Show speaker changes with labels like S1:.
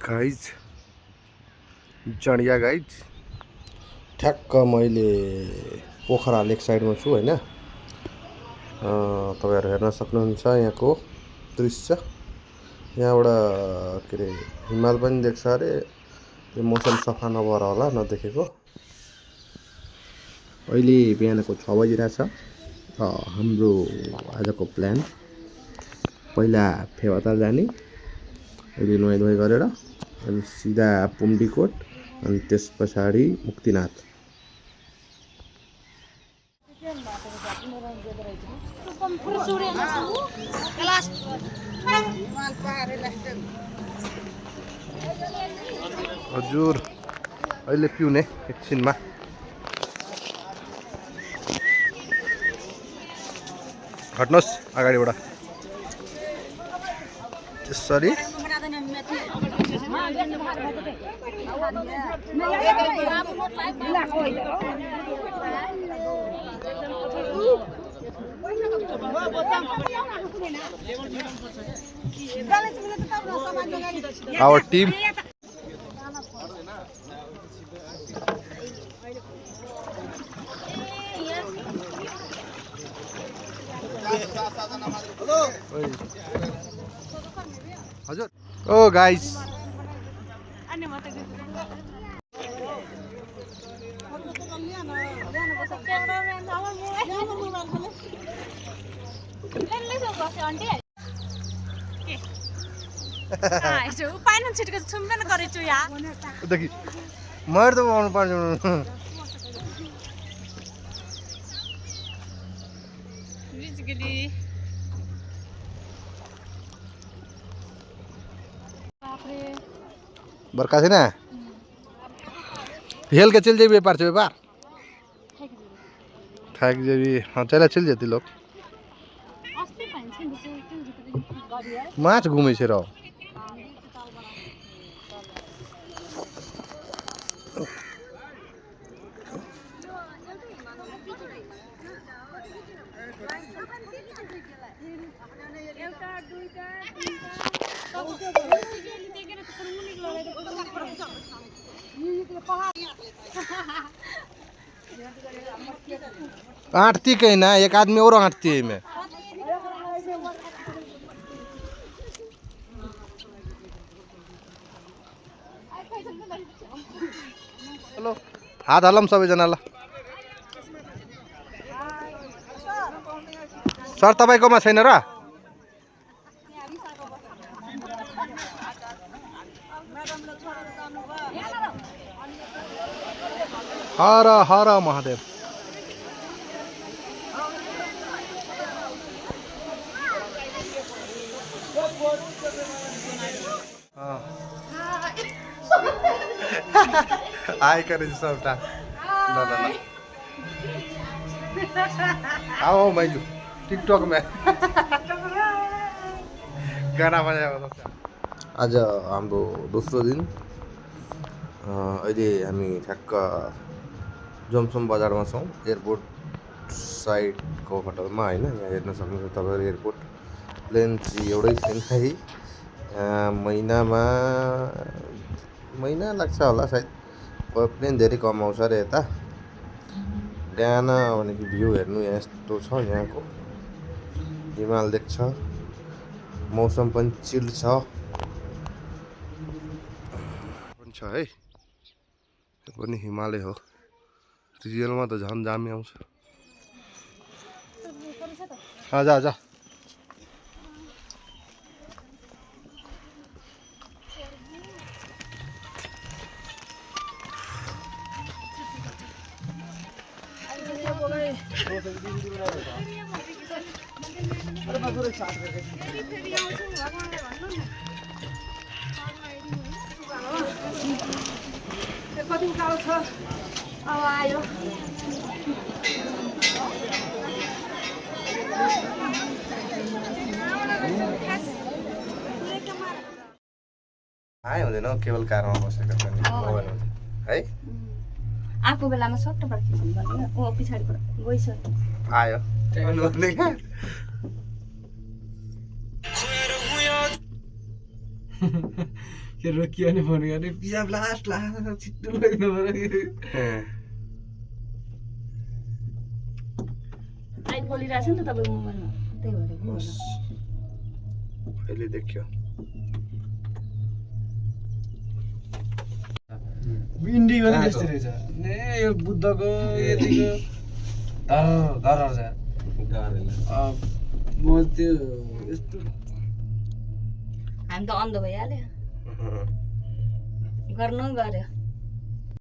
S1: Guys जडिया guys ठ्याक्क मैले पोखरा लेक साइडमा छु हैन। तपाईहरु हेर्न सक्नुहुन्छ यहाँको दृश्य। यहाँबाट के रे हिमाल पनि देख्छ अरे। यो मौसम सफा नभएर होला नदेखेको। अहिले बिहानको 6 बजिरहेछ। हाम्रो आजको प्लान पहिला फेवाताल जाने, अहिले नुहाइधुवाइ गरेर अनि सिधा पुम्डीकोट अनि त्यस पछाडि मुक्तिनाथ। हजुर अहिले पिउने एकछिनमा। हट्नुहोस् अगाडिबाट त्यसरी। Our team. हजुर ओ गाइस
S2: पाइन छिटको छुम्बेन गरेछु यार
S1: देखि मर त आउनु पर्छ।
S2: बिजगली
S1: बरका छैन हेल के चल जेबी व्यापार छ व्यापार खाक जेबी चला चल जेती लोग माछ घुमै छ र। आंटती कहीं ना एक आदमी और आंटती है में। हेलो हात हालौँ सबैजनालाई। सर तपाईकोमा छैन र? हर हर महादेव। आय करे सबटा ल ल ल आओ मैजू टिकटॉक में गाना बजाएको छ। आज हाम्रो दोस्रो दिन। अहिले हामी ठ्याक्क जमसम बजारमा छौँ एयरपोर्ट साइडको होटलमा हैन। यहाँ हेर्न सक्नुहुन्छ तपाईहरु एयरपोर्ट प्लेन चाहिँ एउटै छैन है। महिना लाग्छ होला सायद। प्लेन धेरै कम आउँछ अरे यता। बिहान भनेको भ्यू हेर्नु यस्तो छ यहाँको। हिमाल देख्छ, मौसम पनि चिल छ है। यो पनि हिमालय हो। रियलमा त झन् दामी आउँछ। आजा आजा
S2: कति उकालो छ अब आयो।
S1: आए हुँदैन केवल कारमा बसेको छ नि मोबाइल है।
S2: आएको बेलामा सट्टबाट खिच्नु पर्दैन। ओ पछाडिबाट गइसक्यो
S1: आयो
S3: के रोकियो भने फोन गर्ने पिसाब लास्ट छिट्टो लाग्नु पर्यो
S2: लाइट बोलिरहेछ नि त तपाईँको मोबाइलमा त्यही भएर के होला।
S1: अहिले देख्यो
S3: इन्डी पनि त्यस्तै रहेछ ए यो बुद्धको यतिको धर छ म त्यो यस्तो
S2: हामी त अन्ध भइहाल्यो गर्नु गर्यो